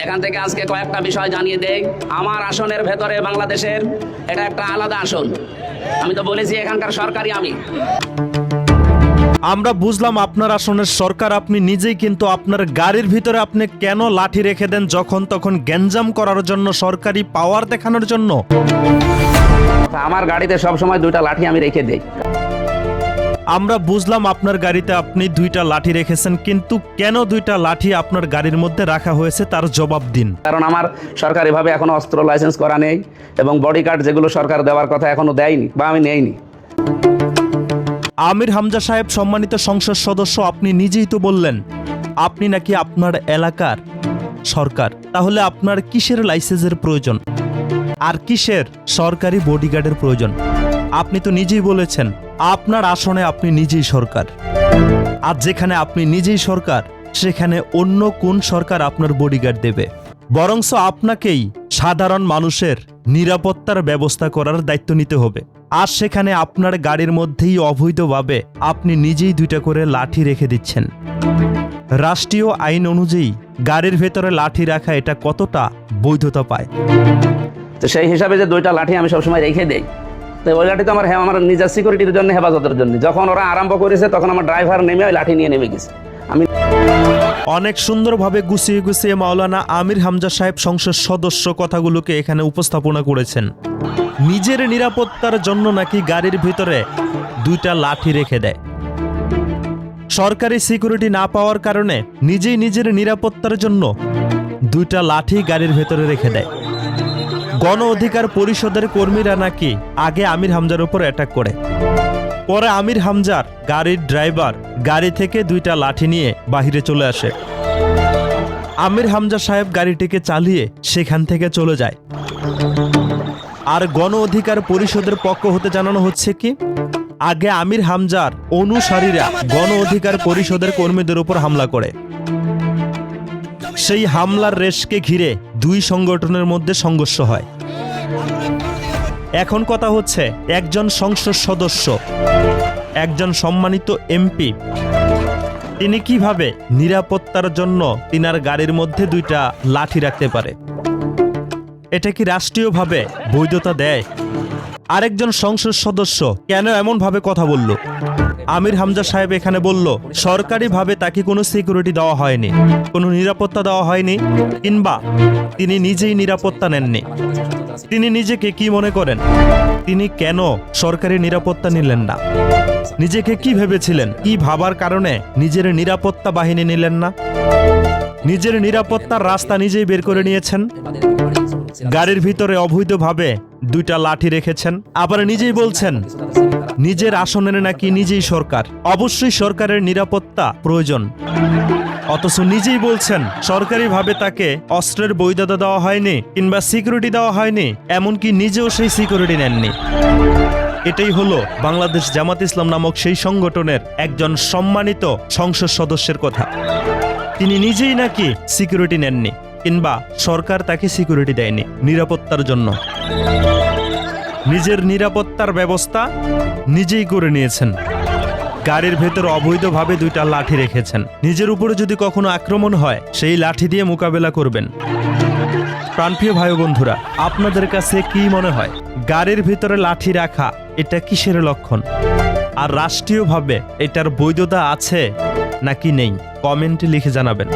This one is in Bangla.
এখান থেকে আজকে কয়েকটা বিষয় জানিয়ে দেই। আমার আসনের ভেতরে বাংলাদেশের এটা একটা আলাদা আসন। আমি তো বলেছি এখানকার সরকারি আমি। আমরা বুঝলাম আপনার আসনের সরকার আপনি নিজেই, কিন্তু আপনার গাড়ির ভিতরে আপনি কেন লাঠি রেখে দেন যখন তখন গ্যাঞ্জাম করার জন্য, সরকারি পাওয়ার দেখানোর জন্য? আমার গাড়িতে সবসময় দুইটা লাঠি আমি রেখে দেই। আমরা বুঝলাম আপনার গাড়িতে আপনি দুইটা লাঠি রেখেছেন, কিন্তু কেন দুইটা লাঠি আপনার গাড়ির মধ্যে রাখা হয়েছে তার জবাব দিন। কারণ আমার সরকারিভাবে এখনো অস্ত্র লাইসেন্স করা নেই এবং বডি গার্ড যেগুলো সরকার দেওয়ার কথা এখনো দেয়নি বা আমি নেইনি। আমির হামজা সাহেব, সম্মানিত সংসদ সদস্য, আপনি নিজেই তো বললেন আপনি নাকি আপনার এলাকার সরকার, তাহলে আপনার কিসের লাইসেন্সের প্রয়োজন আর কিসের সরকারি বডিগার্ডের প্রয়োজন? আপনি তো নিজেই বলেছেন আপনার আসনে আপনি নিজেই সরকার, আর যেখানে আপনি নিজেই সরকার সেখানে অন্য কোন সরকার আপনার বডিগার্ড দেবে? বরংস আপনাকেই সাধারণ মানুষের নিরাপত্তার ব্যবস্থা করার দায়িত্ব নিতে হবে। আর সেখানে আপনার গাড়ির মধ্যেই অবৈধভাবে আপনি নিজেই দুইটা করে লাঠি রেখে দিচ্ছেন। রাষ্ট্রীয় আইন অনুযায়ী গাড়ির ভেতরে লাঠি রাখা এটা কতটা বৈধতা পায়? তো সেই হিসাবে যে দুইটা লাঠি আমি সবসময় রেখে দেই, তো ওই লাঠি তো আমার নিজের সিকিউরিটির জন্য, হেফাজতের জন্য। যখন ওরা আরম্ভ করেছে তখন আমার ড্রাইভার নেমে ওই লাঠি নিয়ে নেমে গেছে। আমি অনেক সুন্দরভাবে গুছিয়ে গুছিয়ে মাওলানা আমির হামজা সাহেব সংসদ সদস্য কথাগুলোকে এখানে উপস্থাপনা করেছেন। নিজের নিরাপত্তার জন্য নাকি গাড়ির ভিতরে দুইটা লাঠি রেখে দেয়। সরকারি সিকিউরিটি না পাওয়ার কারণে নিজেই নিজের নিরাপত্তার জন্য দুইটা লাঠি গাড়ির ভেতরে রেখে দেয়। গণ অধিকার পরিষদের কর্মীরা নাকি আগে আমির হামজার উপর অ্যাটাক করে, পরে আমির হামজার গাড়ির ড্রাইভার গাড়ি থেকে দুইটা লাঠি নিয়ে বাহিরে চলে আসে। আমির হামজা সাহেব গাড়িটিকে চালিয়ে সেখান থেকে চলে যায়। আর গণ অধিকার পরিষদের পক্ষ হতে জানানো হচ্ছে কি, আগে আমির হামজার অনুসারীরা গণ অধিকার পরিষদের কর্মীদের উপর হামলা করে। সেই হামলার রেশকে ঘিরে দুই সংগঠনের মধ্যে সংঘর্ষ হয়। এখন কথা হচ্ছে, একজন সংসদ সদস্য, একজন সম্মানিত এমপি, তিনি কিভাবে নিরাপত্তার জন্য তিনার গাড়ির মধ্যে দুইটা লাঠি রাখতে পারে? এটা কি রাষ্ট্রীয়ভাবে বৈধতা দেয়? আরেকজন সংসদ সদস্য কেন এমন ভাবে কথা বলল? আমির হামজা সাহেব এখানে বলল সরকারিভাবে তাকে কোনো সিকিউরিটি দেওয়া হয়নি, কোনো নিরাপত্তা দেওয়া হয়নি, কিংবা তিনি নিজেই নিরাপত্তা নেননি। তিনি নিজেকে কি মনে করেন? তিনি কেন সরকারি নিরাপত্তা নিলেন না? নিজেকে কি ভেবেছিলেন? কি ভাবার কারণে নিজের নিরাপত্তা বাহিনী নিলেন না? নিজের নিরাপত্তার রাস্তা নিজেই বের করে নিয়েছেন। গাড়ির ভিতরে অবৈধভাবে দুইটা লাঠি রেখেছেন, আবার নিজেই বলছেন নিজের আসনের নাকি নিজেই সরকার। অবশ্যই সরকারের নিরাপত্তা প্রয়োজন, অথচ নিজেই বলছেন সরকারিভাবে তাকে অস্ত্রের বৈধতা দেওয়া হয়নি কিংবা সিকিউরিটি দেওয়া হয়নি, এমনকি নিজেও সেই সিকিউরিটি নেননি। এটাই হলো বাংলাদেশ জামাত ইসলাম নামক সেই সংগঠনের একজন সম্মানিত সংসদ সদস্যের কথা। তিনি নিজেই নাকি সিকিউরিটি নেননি, কিংবা সরকার তাকে সিকিউরিটি দেয়নি নিরাপত্তার জন্য। নিজের নিরাপত্তার ব্যবস্থা নিজেই করে নিয়েছেন। গাড়ির ভেতর অবৈধভাবে দুইটা লাঠি রেখেছেন। নিজের উপরে যদি কখনো আক্রমণ হয় সেই লাঠি দিয়ে মোকাবেলা করবেন। প্রাণপ্রিয় ভাই বন্ধুরা, আপনাদের কাছে কি মনে হয় গাড়ির ভিতরে লাঠি রাখা এটা কিসের লক্ষণ? আর রাষ্ট্রীয়ভাবে এটার বৈধতা আছে নাকি নেই? কমেন্টে লিখে জানাবেন।